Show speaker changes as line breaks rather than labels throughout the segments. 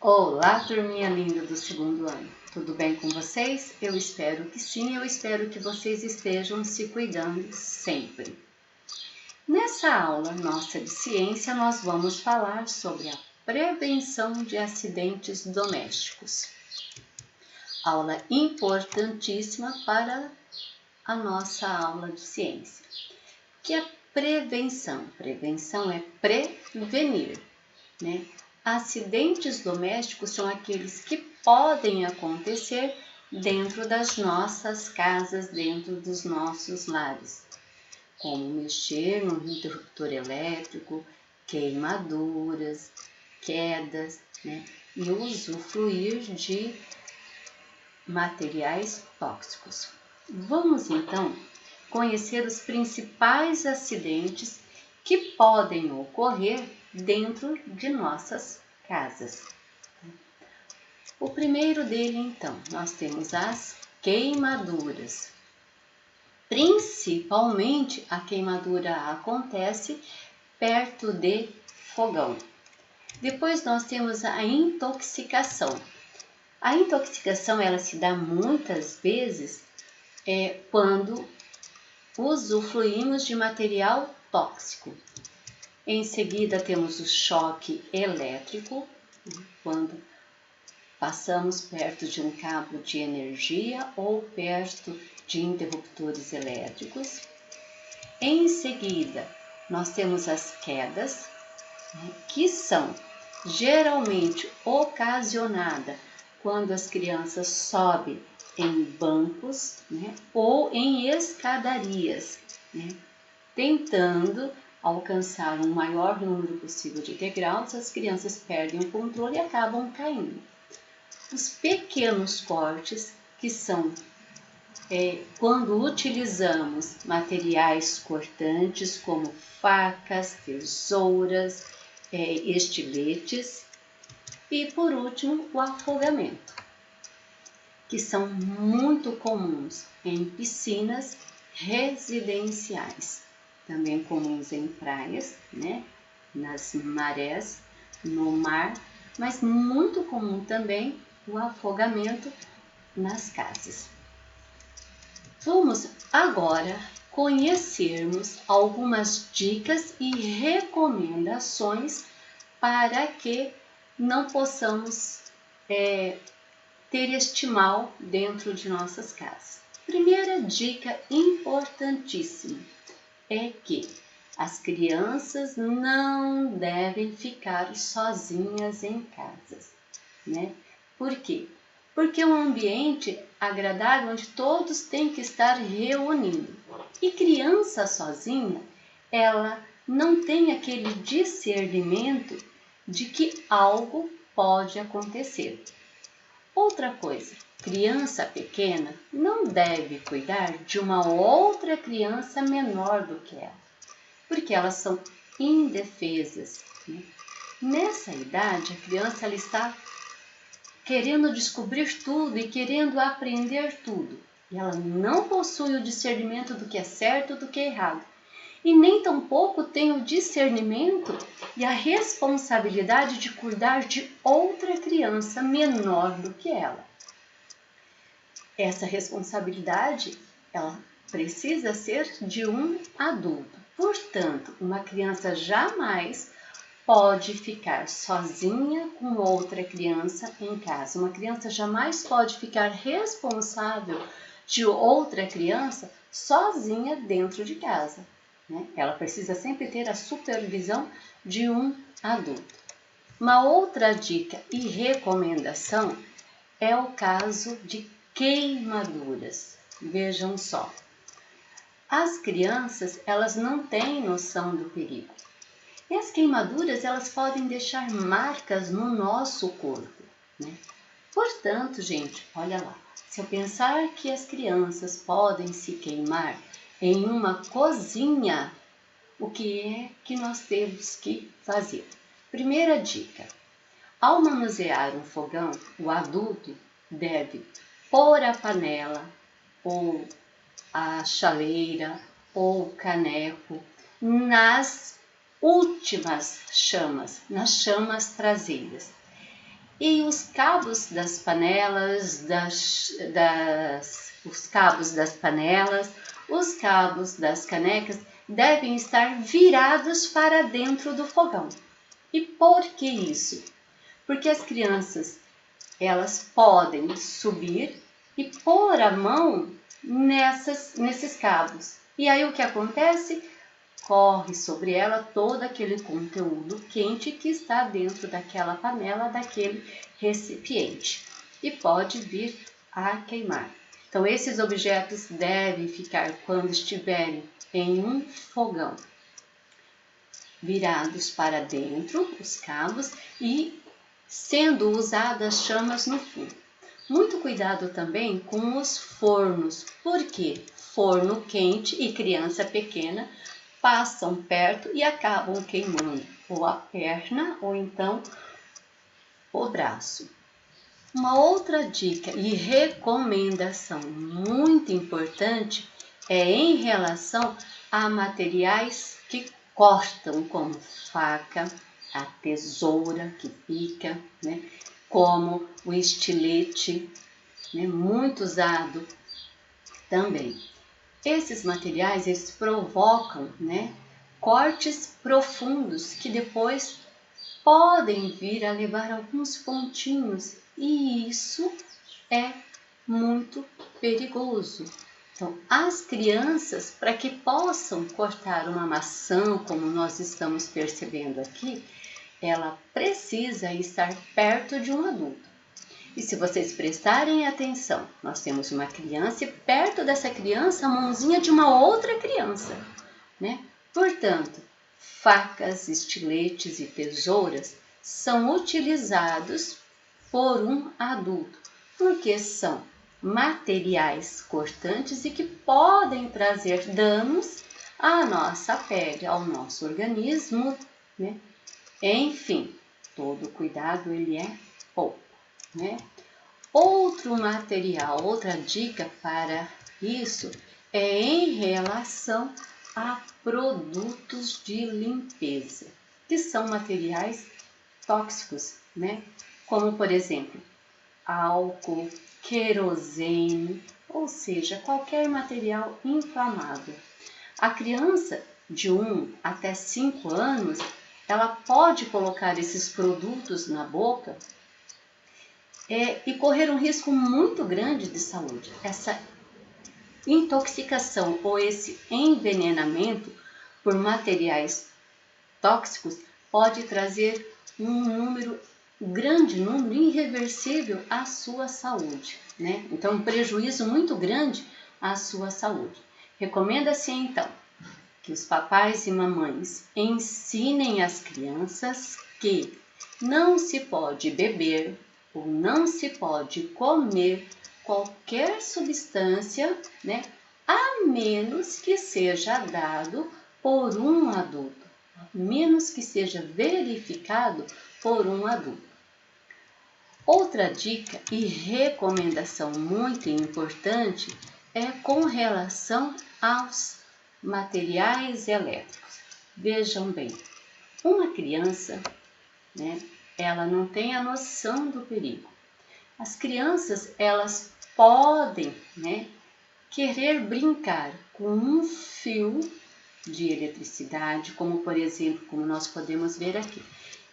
Olá, turminha linda do segundo ano. Tudo bem com vocês? Eu espero que sim, eu espero que vocês estejam se cuidando sempre. Nessa aula nossa de ciência, nós vamos falar sobre a prevenção de acidentes domésticos. Aula importantíssima para a nossa aula de ciência. Que é prevenção? Prevenção é prevenir, né? Acidentes domésticos são aqueles que podem acontecer dentro das nossas casas, dentro dos nossos lares, como mexer no interruptor elétrico, queimaduras, quedas, né? E usufruir de materiais tóxicos. Vamos então conhecer os principais acidentes que podem ocorrer dentro de nossas casas. O primeiro dele, então, nós temos as queimaduras. Principalmente a queimadura acontece perto de fogão. Depois nós temos a intoxicação. A intoxicação ela se dá muitas vezes quando usufruímos de material tóxico. Em seguida temos o choque elétrico, quando passamos perto de um cabo de energia ou perto de interruptores elétricos. Em seguida, nós temos as quedas, que são geralmente ocasionadas quando as crianças sobem em bancos, ou em escadarias, tentando alcançar um maior número possível de degraus, as crianças perdem o controle e acabam caindo. Os pequenos cortes, que são quando utilizamos materiais cortantes como facas, tesouras, estiletes. E por último, o afogamento, que são muito comuns em piscinas residenciais, também comuns em praias, nas marés, no mar, mas muito comum também o afogamento nas casas. Vamos agora conhecermos algumas dicas e recomendações para que não possamos ter este mal dentro de nossas casas. Primeira dica importantíssima é que as crianças não devem ficar sozinhas em casa, Por quê? Porque é um ambiente agradável onde todos têm que estar reunidos. E criança sozinha, ela não tem aquele discernimento de que algo pode acontecer. Outra coisa, criança pequena não deve cuidar de uma outra criança menor do que ela, porque elas são indefesas. Nessa idade, a criança ela está querendo descobrir tudo e querendo aprender tudo. E ela não possui o discernimento do que é certo e do que é errado. E nem tampouco tem o discernimento e a responsabilidade de cuidar de outra criança menor do que ela. Essa responsabilidade, ela precisa ser de um adulto. Portanto, uma criança jamais pode ficar sozinha com outra criança em casa. Uma criança jamais pode ficar responsável de outra criança sozinha dentro de casa. Ela precisa sempre ter a supervisão de um adulto. Uma outra dica e recomendação é o caso de queimaduras. Vejam só, as crianças elas não têm noção do perigo. E as queimaduras elas podem deixar marcas no nosso corpo. Portanto, gente, olha lá, se eu pensar que as crianças podem se queimar em uma cozinha, o que é que nós temos que fazer? Primeira dica, ao manusear um fogão, o adulto deve pôr a panela, ou a chaleira, ou o caneco nas últimas chamas, nas chamas traseiras. E os cabos das panelas, os cabos das panelas, os cabos das canecas devem estar virados para dentro do fogão. E por que isso? Porque as crianças, elas podem subir e pôr a mão nesses cabos. E aí o que acontece? Corre sobre ela todo aquele conteúdo quente que está dentro daquela panela, daquele recipiente, e pode vir a queimar. Então, esses objetos devem ficar, quando estiverem em um fogão, virados para dentro, os cabos, e sendo usadas chamas no fundo. Muito cuidado também com os fornos, porque forno quente e criança pequena passam perto e acabam queimando ou a perna ou então o braço. Uma outra dica e recomendação muito importante é em relação a materiais que cortam, como faca, a tesoura que pica, né? Como o estilete, né? Muito usado também. Esses materiais, eles provocam, né, cortes profundos que depois podem vir a levar alguns pontinhos, e isso é muito perigoso. Então, as crianças, para que possam cortar uma maçã, como nós estamos percebendo aqui, ela precisa estar perto de um adulto. E se vocês prestarem atenção, nós temos uma criança e perto dessa criança a mãozinha de uma outra criança, né? Portanto, facas, estiletes e tesouras são utilizados por um adulto, porque são materiais cortantes e que podem trazer danos à nossa pele, ao nosso organismo, né? Enfim, todo cuidado ele é pouco, né? Outro material, outra dica para isso é em relação a produtos de limpeza, que são materiais tóxicos, né? Como, por exemplo, álcool, querosene, ou seja, qualquer material inflamável. A criança de 1 até 5 anos, ela pode colocar esses produtos na boca e correr um risco muito grande de saúde. Essa intoxicação ou esse envenenamento por materiais tóxicos pode trazer um grande número irreversível à sua saúde, né? Então, um prejuízo muito grande à sua saúde. Recomenda-se, então, que os papais e mamães ensinem as crianças que não se pode beber ou não se pode comer qualquer substância, né, a menos que seja dado por um adulto, a menos que seja verificado por um adulto. Outra dica e recomendação muito importante é com relação aos materiais elétricos. Vejam bem, uma criança, né, ela não tem a noção do perigo. As crianças, elas podem, né, querer brincar com um fio de eletricidade, como por exemplo, como nós podemos ver aqui.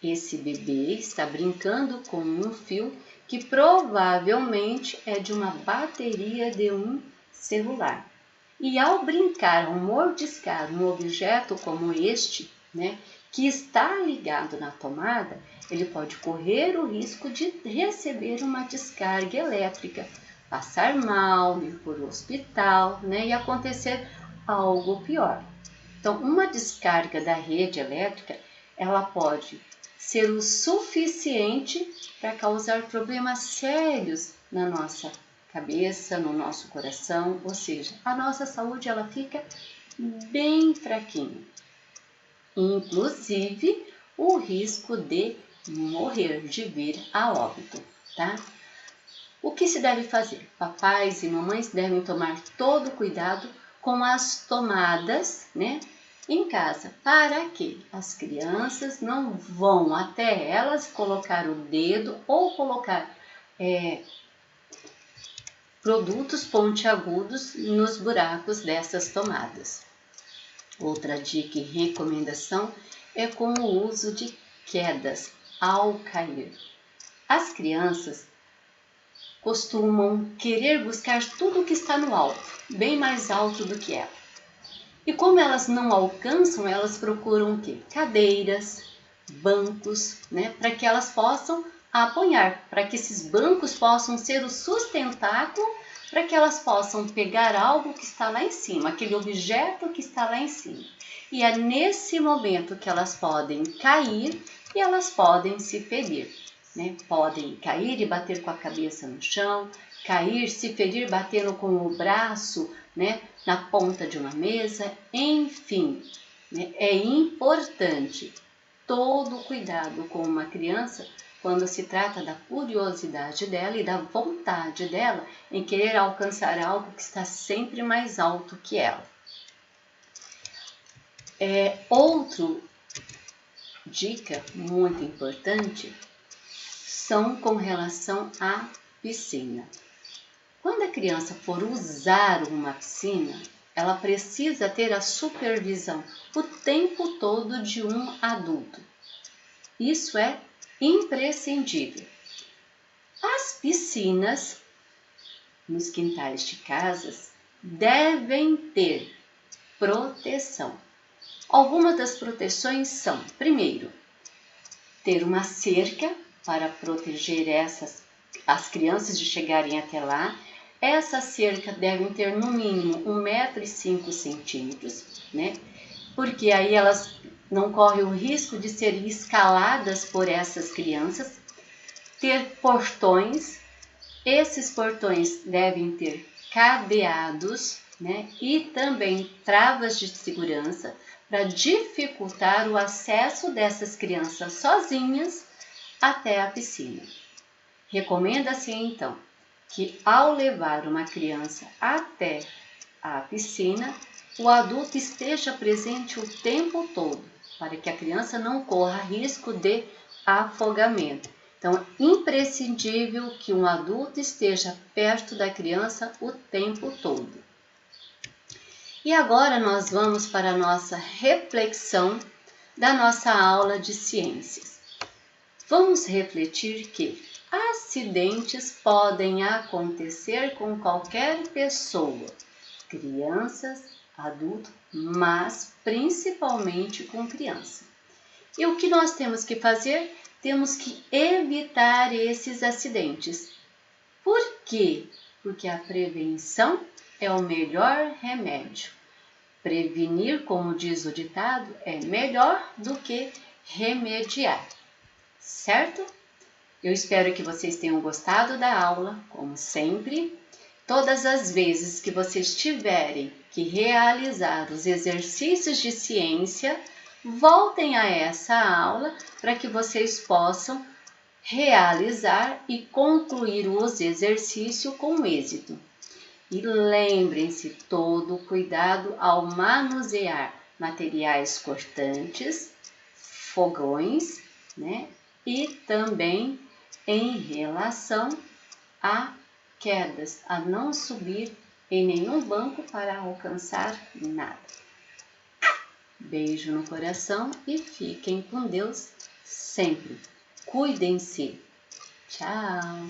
Esse bebê está brincando com um fio que provavelmente é de uma bateria de um celular. E ao brincar, ao mordiscar um objeto como este, né, que está ligado na tomada, ele pode correr o risco de receber uma descarga elétrica, passar mal, ir para o hospital, né, e acontecer algo pior. Então, uma descarga da rede elétrica, ela pode ser o suficiente para causar problemas sérios na nossa cabeça, no nosso coração, ou seja, a nossa saúde ela fica bem fraquinha. Inclusive, o risco de morrer, de vir a óbito, tá? O que se deve fazer? Papais e mamães devem tomar todo cuidado com as tomadas, né, em casa, para que as crianças não vão até elas colocar o dedo ou colocar produtos pontiagudos nos buracos dessas tomadas. Outra dica e recomendação é com o uso de quedas ao cair. As crianças costumam querer buscar tudo que está no alto, bem mais alto do que ela. E como elas não alcançam, elas procuram o quê? Cadeiras, bancos, né? Para que elas possam apoiar, para que esses bancos possam ser o sustentáculo, para que elas possam pegar algo que está lá em cima, aquele objeto que está lá em cima. E é nesse momento que elas podem cair e elas podem se ferir, né? Podem cair e bater com a cabeça no chão, cair, se ferir batendo com o braço, né, na ponta de uma mesa, enfim, né, é importante todo o cuidado com uma criança quando se trata da curiosidade dela e da vontade dela em querer alcançar algo que está sempre mais alto que ela. Outro dica muito importante são com relação à piscina. Quando a criança for usar uma piscina, ela precisa ter a supervisão o tempo todo de um adulto. Isso é imprescindível. As piscinas nos quintais de casas devem ter proteção. Algumas das proteções são, primeiro, ter uma cerca para proteger as crianças de chegarem até lá. Essa cerca deve ter no mínimo 1,5 m, né? Porque aí elas não correm o risco de serem escaladas por essas crianças. Ter portões, esses portões devem ter cadeados, né? E também travas de segurança para dificultar o acesso dessas crianças sozinhas até a piscina. Recomenda-se então que ao levar uma criança até a piscina, o adulto esteja presente o tempo todo, para que a criança não corra risco de afogamento. Então, é imprescindível que um adulto esteja perto da criança o tempo todo. E agora nós vamos para a nossa reflexão da nossa aula de ciências. Vamos refletir que acidentes podem acontecer com qualquer pessoa, crianças, adultos, mas principalmente com criança. E o que nós temos que fazer? Temos que evitar esses acidentes. Por quê? Porque a prevenção é o melhor remédio. Prevenir, como diz o ditado, é melhor do que remediar. Certo? Eu espero que vocês tenham gostado da aula, como sempre. Todas as vezes que vocês tiverem que realizar os exercícios de ciência, voltem a essa aula para que vocês possam realizar e concluir os exercícios com êxito. E lembrem-se, todo cuidado ao manusear materiais cortantes, fogões, né? E também em relação a quedas, a não subir em nenhum banco para alcançar nada. Beijo no coração e fiquem com Deus sempre. Cuidem-se. Tchau!